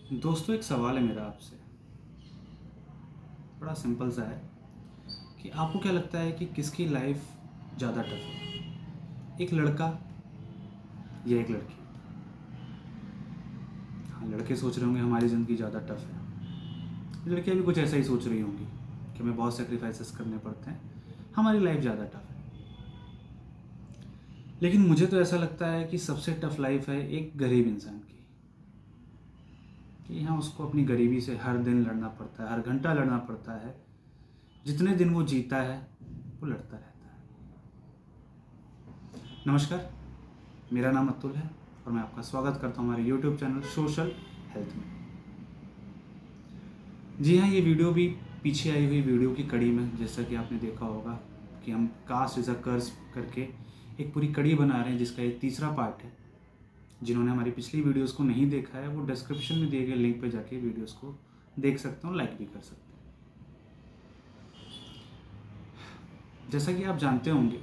दोस्तों, एक सवाल है मेरा आपसे। बड़ा सिंपल सा है कि आपको क्या लगता है कि किसकी लाइफ ज़्यादा टफ है, एक लड़का या एक लड़की? हाँ, लड़के सोच रहे होंगे हमारी ज़िंदगी ज़्यादा टफ है, लड़कियाँ भी कुछ ऐसा ही सोच रही होंगी कि हमें बहुत सेक्रीफाइसेस करने पड़ते हैं, हमारी लाइफ ज़्यादा टफ है। लेकिन मुझे तो ऐसा लगता है कि सबसे टफ लाइफ है एक गरीब इंसान की, कि यहाँ उसको अपनी गरीबी से हर दिन लड़ना पड़ता है, हर घंटा लड़ना पड़ता है। जितने दिन वो जीता है वो लड़ता रहता है। नमस्कार, मेरा नाम अतुल है और मैं आपका स्वागत करता हूँ हमारे YouTube चैनल सोशल हेल्थ में। जी हाँ, ये वीडियो भी पीछे आई हुई वीडियो की कड़ी में, जैसा कि आपने देखा होगा कि हम कास्ट इज़ अ कर्स करके एक पूरी कड़ी बना रहे हैं, जिसका ये तीसरा पार्ट है। जिन्होंने हमारी पिछली वीडियोस को नहीं देखा है वो डिस्क्रिप्शन में दिए गए लिंक पे जाके वीडियोस को देख सकते हो, लाइक भी कर सकते हैं। जैसा कि आप जानते होंगे,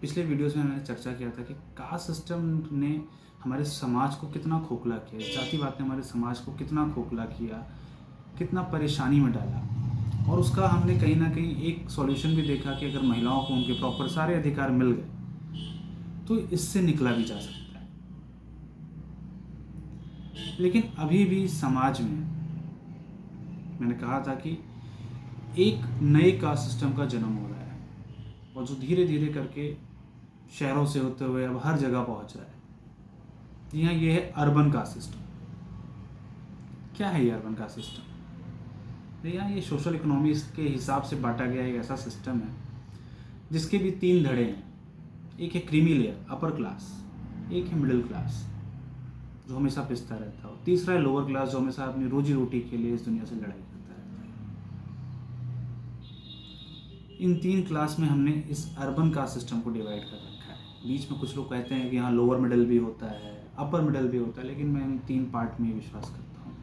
पिछले वीडियोस में मैंने चर्चा किया था कि कास्ट सिस्टम ने हमारे समाज को कितना खोखला किया, जातिवाद ने हमारे समाज को कितना खोखला किया, कितना परेशानी में डाला। और उसका हमने कहीं ना कहीं एक सॉल्यूशन भी देखा कि अगर महिलाओं को उनके प्रॉपर सारे अधिकार मिल गए तो इससे निकला भी जा सकता है। लेकिन अभी भी समाज में, मैंने कहा था कि एक नए कास्ट सिस्टम का जन्म हो रहा है और जो धीरे धीरे करके शहरों से होते हुए अब हर जगह पहुंच रहा है। जी हाँ, ये है अर्बन कास्ट सिस्टम। क्या है ये अर्बन कास्ट सिस्टम? जी हाँ, ये सोशल इकोनॉमी के हिसाब से बांटा गया एक ऐसा सिस्टम है जिसके भी तीन धड़े हैं। एक है क्रीमी लेयर, अपर क्लास, एक है मिडिल क्लास जो हमेशा पिसता रहता है, और तीसरा है लोअर क्लास जो हमेशा अपनी रोजी रोटी के लिए इस दुनिया से लड़ाई करता रहता है। इन तीन क्लास में हमने इस अर्बन कास्ट सिस्टम को डिवाइड कर रखा है। बीच में कुछ लोग कहते हैं कि यहाँ लोअर मिडिल भी होता है, अपर मिडिल भी होता है, लेकिन मैं इन तीन पार्ट में विश्वास करता हूँ।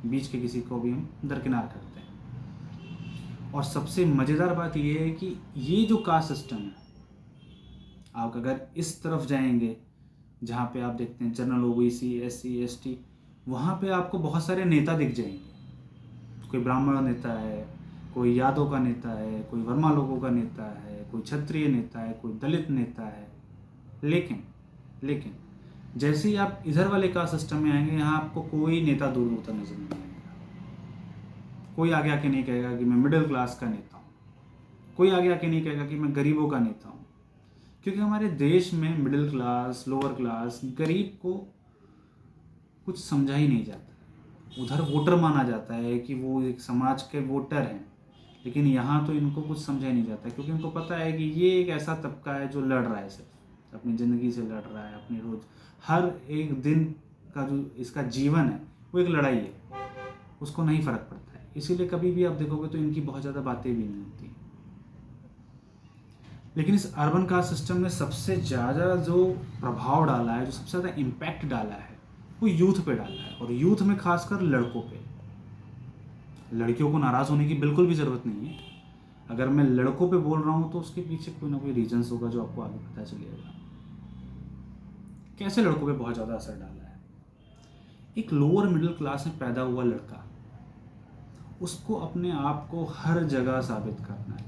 बीच के किसी को भी हम दरकिनार करते हैं। और सबसे मज़ेदार बात यह है कि ये जो कास्ट सिस्टम है, आप अगर इस तरफ जाएंगे जहाँ पे आप देखते हैं जनरल, ओबीसी, एससी, एसटी, वहाँ पे आपको बहुत सारे नेता दिख जाएंगे। कोई ब्राह्मण नेता है, कोई यादव का नेता है, कोई वर्मा लोगों का नेता है, कोई क्षत्रिय नेता है, कोई दलित नेता है। लेकिन जैसे ही आप इधर वाले कास्ट सिस्टम में आएंगे, यहाँ आपको कोई नेता दूर दूर तक नजर नहीं आएगा। कोई आगे आके नहीं कहेगा कि मैं मिडिल क्लास का नेता हूँ, कोई आगे आके नहीं कहेगा कि मैं गरीबों का नेता हूँ। क्योंकि हमारे देश में मिडिल क्लास, लोअर क्लास, गरीब को कुछ समझा ही नहीं जाता। उधर वोटर माना जाता है कि वो एक समाज के वोटर हैं, लेकिन यहाँ तो इनको कुछ समझा ही नहीं जाता, क्योंकि इनको पता है कि ये एक ऐसा तबका है जो लड़ रहा है, सिर्फ अपनी ज़िंदगी से लड़ रहा है। अपनी रोज हर एक दिन का जो इसका जीवन है वो एक लड़ाई है, उसको नहीं फ़र्क पड़ता है। इसीलिए कभी भी आप देखोगे तो इनकी बहुत ज़्यादा बातें भी नहीं होती। लेकिन इस अर्बन कास्ट सिस्टम ने सबसे ज़्यादा जो प्रभाव डाला है, जो सबसे ज़्यादा इम्पैक्ट डाला है, वो यूथ पे डाला है, और यूथ में खासकर लड़कों पे। लड़कियों को नाराज़ होने की बिल्कुल भी ज़रूरत नहीं है। अगर मैं लड़कों पे बोल रहा हूँ तो उसके पीछे कोई ना कोई रीजन्स होगा जो आपको आगे पता चलेगा। कैसे लड़कों पे बहुत ज़्यादा असर डाला है। एक लोअर मिडिल क्लास में पैदा हुआ लड़का, उसको अपने आप को हर जगह साबित करना है।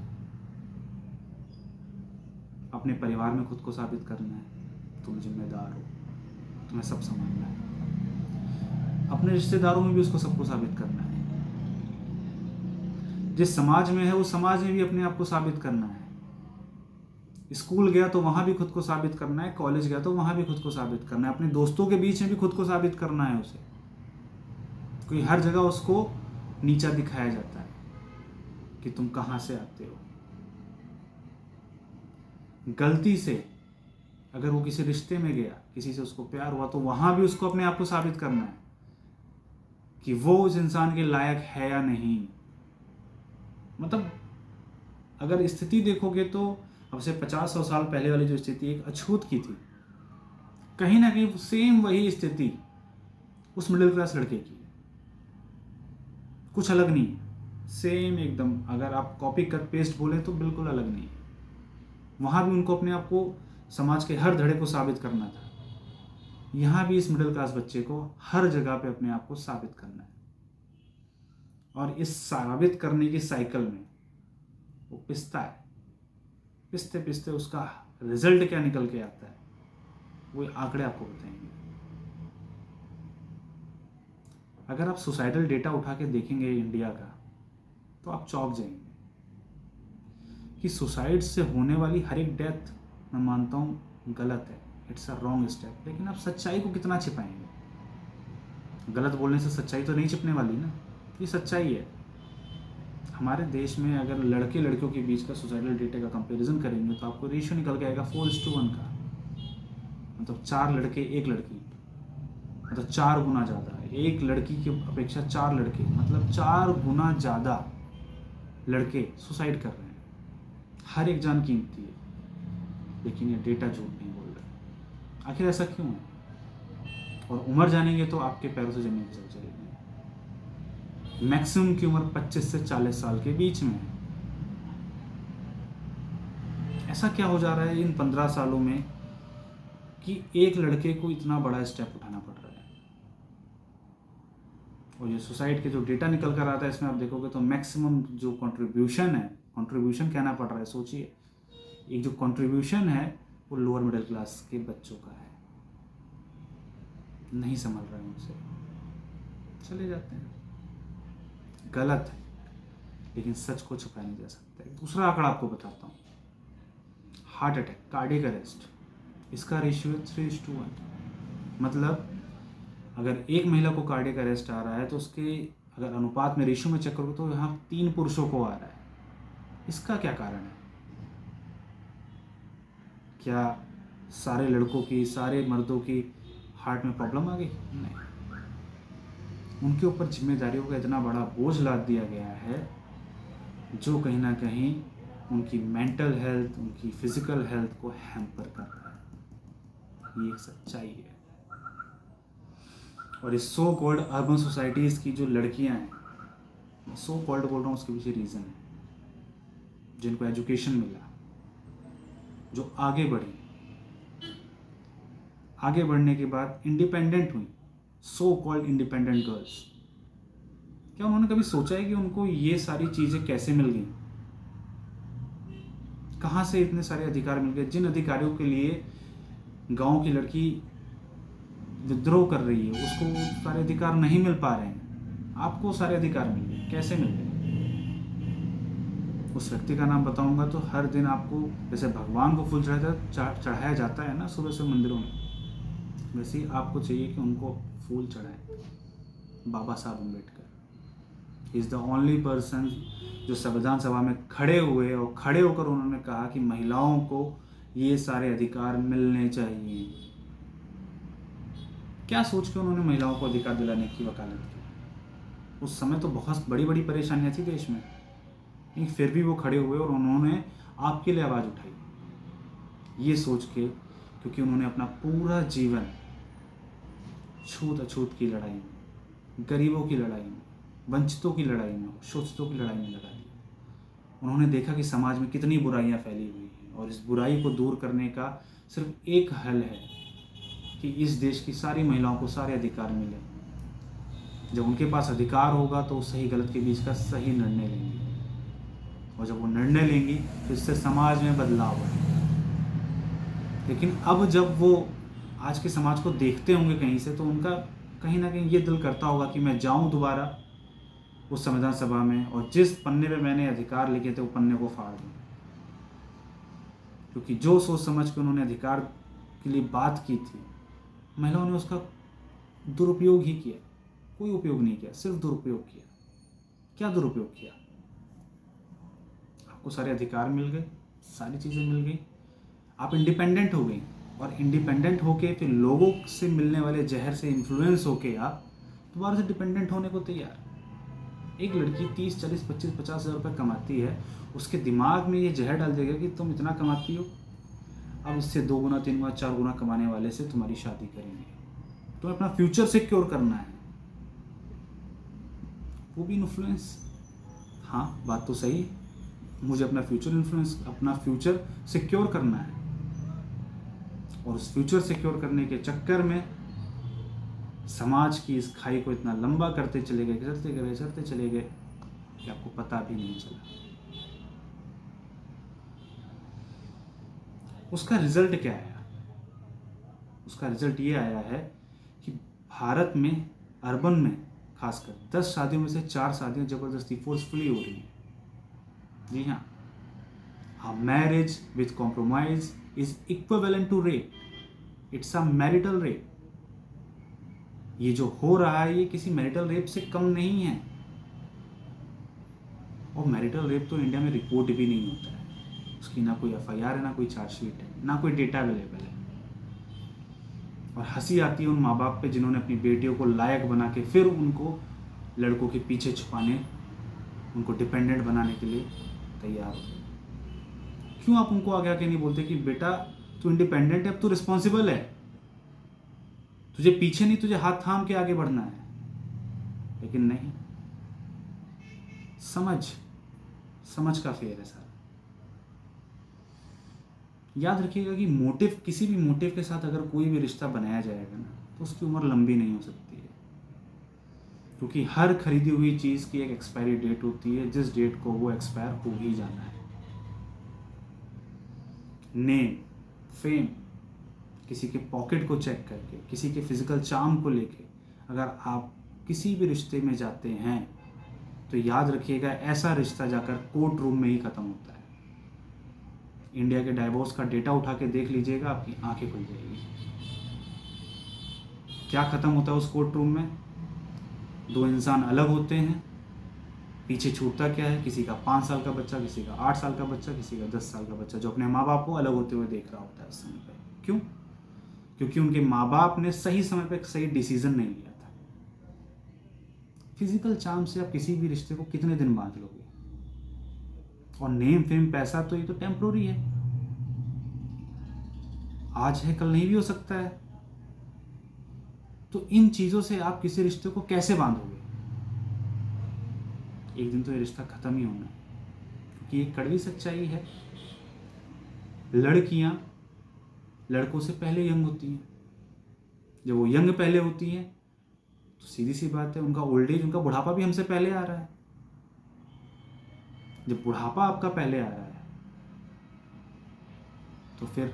अपने परिवार में खुद को साबित करना है, तुम जिम्मेदार हो, तुम्हें सब संभालना है। अपने रिश्तेदारों में भी उसको सबको साबित करना है। जिस समाज में है उस समाज में भी अपने आप को साबित करना है। स्कूल गया तो वहाँ भी खुद को साबित करना है, कॉलेज गया तो वहाँ भी खुद को साबित करना है, अपने दोस्तों के बीच में भी खुद को साबित करना है उसे। कोई हर जगह उसको नीचा दिखाया जाता है कि तुम कहाँ से आते हो। गलती से अगर वो किसी रिश्ते में गया, किसी से उसको प्यार हुआ, तो वहाँ भी उसको अपने आप को साबित करना है कि वो उस इंसान के लायक है या नहीं। मतलब अगर स्थिति देखोगे तो अब से 50-100 साल पहले वाली जो स्थिति एक अछूत की थी, कहीं ना कहीं सेम वही स्थिति उस मिडिल क्लास लड़के की, कुछ अलग नहीं है, सेम एकदम। अगर आप कॉपी कट पेस्ट बोले तो बिल्कुल अलग नहीं है। वहाँ भी उनको अपने आप को समाज के हर धड़े को साबित करना था। यहाँ भी इस मिडिल क्लास बच्चे को हर जगह पे अपने आप को साबित करना है। और इस साबित करने की साइकिल में वो पिसता है। पिसते पिसते उसका रिजल्ट क्या निकल के आता है वो आंकड़े आपको बताएंगे। अगर आप सुसाइडल डेटा उठा के देखेंगे इंडिया का तो आप चौंक जाएंगे कि सुसाइड से होने वाली हर एक डेथ मैं मानता हूँ गलत है, इट्स अ रॉन्ग स्टेप, लेकिन आप सच्चाई को कितना छिपाएंगे। गलत बोलने से सच्चाई तो नहीं छिपने वाली ना, ये सच्चाई है। हमारे देश में अगर लड़के लड़कियों के बीच का सुसाइडल डेटा का कंपैरिजन करेंगे तो आपको रेशियो निकल के आएगा 4:1 का, मतलब 4 लड़के 1 लड़की, मतलब 4 गुना ज़्यादा। एक लड़की की अपेक्षा 4 लड़के, मतलब 4 गुना ज़्यादा लड़के सुसाइड कर रहे हैं। हर एक जान कीमती है, लेकिन ये डेटा झूठ नहीं बोल रहा। आखिर ऐसा क्यों है? और उम्र जानेंगे तो आपके पैरों से जमीन फिसल जाएगी। मैक्सिमम की उम्र 25 से 40 साल के बीच में है। ऐसा क्या हो जा रहा है इन 15 सालों में कि एक लड़के को इतना बड़ा स्टेप उठाना पड़ रहा है। और ये सुसाइड के जो डेटा निकल कर आता है इसमें आप देखोगे तो मैक्सिमम जो कंट्रीब्यूशन है, कंट्रीब्यूशन कहना पड़ रहा है, सोचिए, एक जो कंट्रीब्यूशन है वो लोअर मिडिल क्लास के बच्चों का है। नहीं संभल रहे हैं उनसे, चले जाते हैं। गलत है, लेकिन सच को छुपाया नहीं जा सकता है। दूसरा आंकड़ा आपको बताता हूँ, हार्ट अटैक, कार्डियक अरेस्ट, इसका रेशियो 3:1। मतलब अगर एक महिला को कार्डियक अरेस्ट आ रहा है तो उसके अगर अनुपात में रेशियो में चेक करोगे तो यहाँ 3 पुरुषों को आ रहा है। इसका क्या कारण है? क्या सारे लड़कों की, सारे मर्दों की हार्ट में प्रॉब्लम आ गई? नहीं, उनके ऊपर जिम्मेदारियों का इतना बड़ा बोझ लाद दिया गया है जो कहीं ना कहीं उनकी मेंटल हेल्थ, उनकी फिजिकल हेल्थ को हैम्पर कर रहा है। ये एक सच्चाई है। और इस सो कॉल्ड अर्बन सोसाइटीज़ की जो लड़कियां हैं, सो कॉल्ड बोल रहा हूँ, उसके पीछे रीज़न है, जिनको एजुकेशन मिला, जो आगे बढ़ी, आगे बढ़ने के बाद इंडिपेंडेंट हुई, सो कॉल्ड इंडिपेंडेंट गर्ल्स, क्या उन्होंने कभी सोचा है कि उनको ये सारी चीज़ें कैसे मिल गई? कहाँ से इतने सारे अधिकार मिल गए? जिन अधिकारियों के लिए गांव की लड़की विद्रोह कर रही है उसको सारे अधिकार नहीं मिल पा रहे हैं, आपको सारे अधिकार मिल गए। कैसे मिल गए? उस व्यक्ति का नाम बताऊंगा तो हर दिन आपको, जैसे भगवान को फूल चढ़ाया जाता है ना सुबह से मंदिरों में, वैसे ही आपको चाहिए कि उनको फूल चढ़ाएं। बाबा Saheb Ambedkar is the only person जो संविधान सभा में खड़े हुए और खड़े होकर उन्होंने कहा कि महिलाओं को ये सारे अधिकार मिलने चाहिए। क्या सोच के उन्होंने महिलाओं को अधिकार दिलाने की वकालत की? उस समय तो बहुत बड़ी बड़ी परेशानियां थी देश में, लेकिन फिर भी वो खड़े हुए और उन्होंने आपके लिए आवाज़ उठाई, ये सोच के, क्योंकि उन्होंने अपना पूरा जीवन छूत अछूत की लड़ाई में, गरीबों की लड़ाई में, वंचितों की लड़ाई में, शोषितों की लड़ाई में लगा दिया। उन्होंने देखा कि समाज में कितनी बुराइयां फैली हुई हैं और इस बुराई को दूर करने का सिर्फ एक हल है कि इस देश की सारी महिलाओं को सारे अधिकार मिले। जब उनके पास अधिकार होगा तो सही गलत के बीच का सही निर्णय लेंगी, और जब वो निर्णय लेंगी तो इससे समाज में बदलाव आएगा। लेकिन अब जब वो आज के समाज को देखते होंगे कहीं से, तो उनका कहीं ना कहीं ये दिल करता होगा कि मैं जाऊं दोबारा उस संविधान सभा में और जिस पन्ने पे मैंने अधिकार लिखे थे वो पन्ने को फाड़ दूं, क्योंकि जो सोच समझ के उन्होंने अधिकार के लिए बात की थी, महिलाओं ने उसका दुरुपयोग ही किया। कोई उपयोग नहीं किया, सिर्फ दुरुपयोग किया। क्या दुरुपयोग किया? आपको सारे अधिकार मिल गए, सारी चीज़ें मिल गई, आप इंडिपेंडेंट हो गई, और इंडिपेंडेंट होके फिर लोगों से मिलने वाले जहर से इन्फ्लुएंस होके आप दोबारा से डिपेंडेंट होने को तैयार। एक लड़की 30, 40, 25, 50 हज़ार रुपये कमाती है, उसके दिमाग में ये जहर डाल देगा कि तुम इतना कमाती हो, अब इससे 2 गुना 3 गुना 4 गुना कमाने वाले से तुम्हारी शादी करेंगे। तुम्हें अपना फ्यूचर सिक्योर करना है, वो भी इन्फ्लुएंस। हाँ, बात तो सही, मुझे अपना फ्यूचर सिक्योर करना है, और उस फ्यूचर सिक्योर करने के चक्कर में समाज की इस खाई को इतना लंबा करते चले गए, चढ़ते चले गए कि आपको पता भी नहीं चला। उसका रिजल्ट क्या आया? उसका रिजल्ट ये आया है कि भारत में, अर्बन में खासकर 10 शादियों में से 4 शादियां जबरदस्ती फोर्सफुली हो रही हैं। जी हाँ, A marriage with compromise is equivalent to rape. It's a marital rape. ये जो हो रहा है ये किसी मैरिटल रेप से कम नहीं है। और मैरिटल रेप तो इंडिया में रिपोर्ट भी नहीं होता है, उसकी ना कोई एफआईआर है, ना कोई चार्जशीट है, ना कोई डेटा अवेलेबल है। और हंसी आती है उन माँ बाप पे जिन्होंने अपनी बेटियों को लायक बना के फिर उनको लड़कों के पीछे छुपाने, उनको डिपेंडेंट बनाने के लिए तैयार हो। क्यों आप उनको आगे आके नहीं बोलते कि बेटा तू इंडिपेंडेंट है, अब तू रिस्पॉन्सिबल है, तुझे पीछे नहीं, तुझे हाथ थाम के आगे बढ़ना है। लेकिन नहीं, समझ का फेर है सर। याद रखिएगा कि मोटिव, किसी भी मोटिव के साथ अगर कोई भी रिश्ता बनाया जाएगा ना, तो उसकी उम्र लंबी नहीं हो सकती है, क्योंकि हर खरीदी हुई चीज़ की एक एक्सपायरी डेट होती है, जिस डेट को वो एक्सपायर हो ही जाना है। नेम, फेम, किसी के पॉकेट को चेक करके, किसी के फिजिकल चार्म को लेके अगर आप किसी भी रिश्ते में जाते हैं तो याद रखिएगा ऐसा रिश्ता जाकर कोर्ट रूम में ही खत्म होता है। इंडिया के डाइवोर्स का डेटा उठा के देख लीजिएगा, आपकी आंखें खुल जाएगी। क्या खत्म होता है उस कोर्ट रूम में? 2 इंसान अलग होते हैं, पीछे छूटता क्या है? किसी का 5 साल का बच्चा, किसी का 8 साल का बच्चा, किसी का 10 साल का बच्चा, जो अपने माँ बाप को अलग होते हुए देख रहा होता है उस समय पर। क्यों? क्योंकि उनके माँ बाप ने सही समय पर सही डिसीजन नहीं लिया था। फिजिकल चार्म से आप किसी भी रिश्ते को कितने दिन बांध लोगे? और नेम, फेम, पैसा तो ये तो टेम्पोररी है, आज है कल नहीं भी हो सकता है। तो इन चीजों से आप किसी रिश्ते को कैसे बांधोगे? एक दिन तो ये रिश्ता खत्म ही होना है, क्योंकि ये कड़वी सच्चाई है। लड़कियां लड़कों से पहले यंग होती हैं। जब वो यंग पहले होती हैं तो सीधी सी बात है, उनका ओल्ड एज, उनका बुढ़ापा भी हमसे पहले आ रहा है। जब बुढ़ापा आपका पहले आ रहा है तो फिर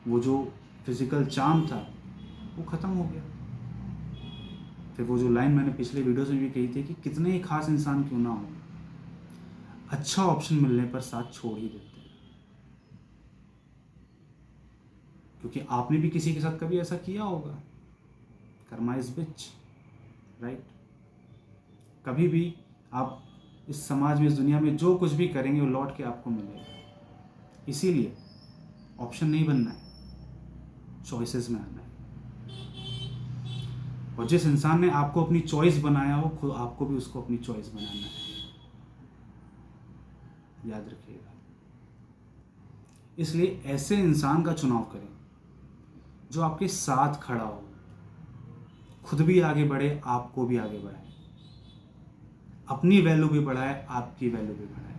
वो जो फिजिकल चार्म था वो खत्म हो गया। फिर वो जो लाइन मैंने पिछले वीडियोस में भी कही थी कि कितने ही खास इंसान क्यों ना हो, अच्छा ऑप्शन मिलने पर साथ छोड़ ही देते हैं। क्योंकि आपने भी किसी के साथ कभी ऐसा किया होगा। Karma is bitch, right? कभी भी आप इस समाज में, इस दुनिया में जो कुछ भी करेंगे वो लौट के आपको मिलेगा। इसीलिए ऑप्शन नहीं बनना है, चॉइसेस में आना है। और जिस इंसान ने आपको अपनी चॉइस बनाया हो, खुद आपको भी उसको अपनी चॉइस बनाना है। याद रखिएगा। इसलिए ऐसे इंसान का चुनाव करें जो आपके साथ खड़ा हो, खुद भी आगे बढ़े, आपको भी आगे बढ़ाए, अपनी वैल्यू भी बढ़ाए, आपकी वैल्यू भी बढ़ाए।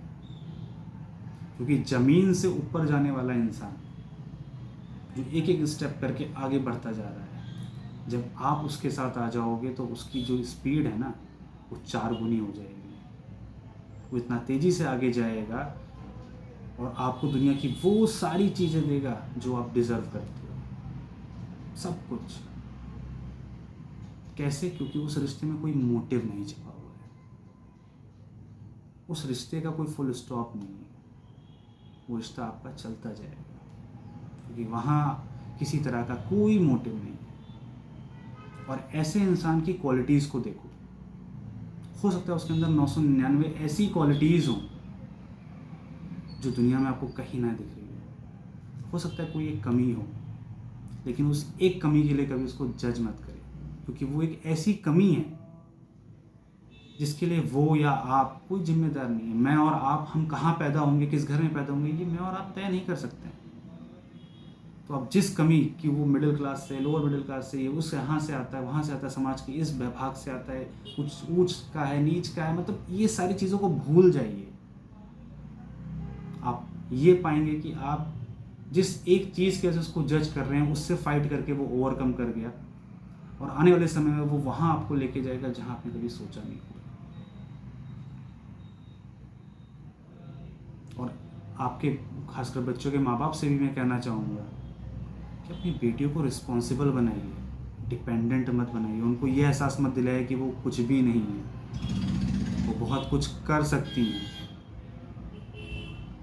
क्योंकि जमीन से ऊपर जाने वाला इंसान जो एक एक स्टेप करके आगे बढ़ता जा रहा है, जब आप उसके साथ आ जाओगे तो उसकी जो स्पीड है ना वो 4 गुनी हो जाएगी। वो इतना तेज़ी से आगे जाएगा और आपको दुनिया की वो सारी चीज़ें देगा जो आप डिज़र्व करते हो, सब कुछ। कैसे? क्योंकि उस रिश्ते में कोई मोटिव नहीं छिपा हुआ है, उस रिश्ते का कोई फुल स्टॉप नहीं है। वो रिश्ता आपका चलता जाएगा, क्योंकि वहाँ किसी तरह का कोई मोटिव नहीं है। और ऐसे इंसान की क्वालिटीज़ को देखो, हो सकता है उसके अंदर 999 ऐसी क्वालिटीज़ हों जो दुनिया में आपको कहीं ना दिख रही हो सकता है कोई एक कमी हो, लेकिन उस एक कमी के लिए कभी उसको जज मत करें, क्योंकि वो एक ऐसी कमी है जिसके लिए वो या आप कोई जिम्मेदार नहीं है। मैं और आप, हम कहाँ पैदा होंगे, किस घर में पैदा होंगे, ये मैं और आप तय नहीं कर सकते हैं। तो अब जिस कमी कि वो मिडिल क्लास से, लोअर मिडिल क्लास से, ये उस यहाँ से आता है, वहाँ से आता है, समाज के इस विभाग से आता है, कुछ ऊंच का है, नीच का है, मतलब ये सारी चीज़ों को भूल जाइए। आप ये पाएंगे कि आप जिस एक चीज़ के वजह से उसको जज कर रहे हैं, उससे फाइट करके वो ओवरकम कर गया, और आने वाले समय में वो वहाँ आपको लेके जाएगा जहाँ आपने कभी सोचा नहीं होगा। और आपके खासकर बच्चों के माँ बाप से भी मैं कहना चाहूँगा कि अपनी बेटियों को रिस्पॉन्सिबल बनाइए, डिपेंडेंट मत बनाइए। उनको ये एहसास मत दिलाइए कि वो कुछ भी नहीं है, वो बहुत कुछ कर सकती हैं।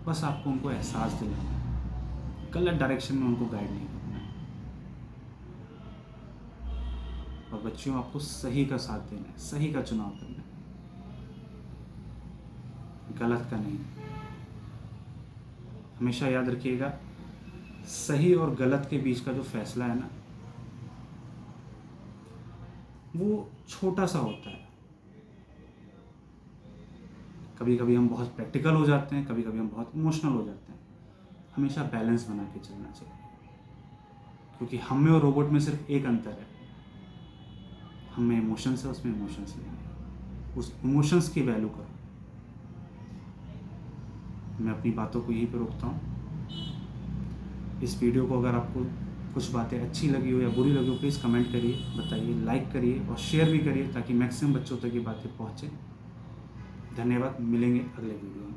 बस आपको उनको एहसास दिलाना है, गलत डायरेक्शन में उनको गाइड नहीं करना है। और बच्चों, आपको सही का साथ देना है, सही का चुनाव करना है, गलत का नहीं। हमेशा याद रखिएगा, सही और गलत के बीच का जो फैसला है ना, वो छोटा सा होता है। कभी कभी हम बहुत प्रैक्टिकल हो जाते हैं, कभी कभी हम बहुत इमोशनल हो जाते हैं। हमेशा बैलेंस बना के चलना चाहिए, क्योंकि हम में और रोबोट में सिर्फ एक अंतर है, हम में इमोशंस है, उसमें इमोशंस नहीं है। उस इमोशंस की वैल्यू करो। मैं अपनी बातों को यहीं पर रोकता हूँ। इस वीडियो को अगर आपको कुछ बातें अच्छी लगी हो या बुरी लगी हो, प्लीज़ कमेंट करिए, बताइए, लाइक करिए और शेयर भी करिए, ताकि मैक्सिमम बच्चों तक ये बातें पहुँचें। धन्यवाद, मिलेंगे अगले वीडियो में।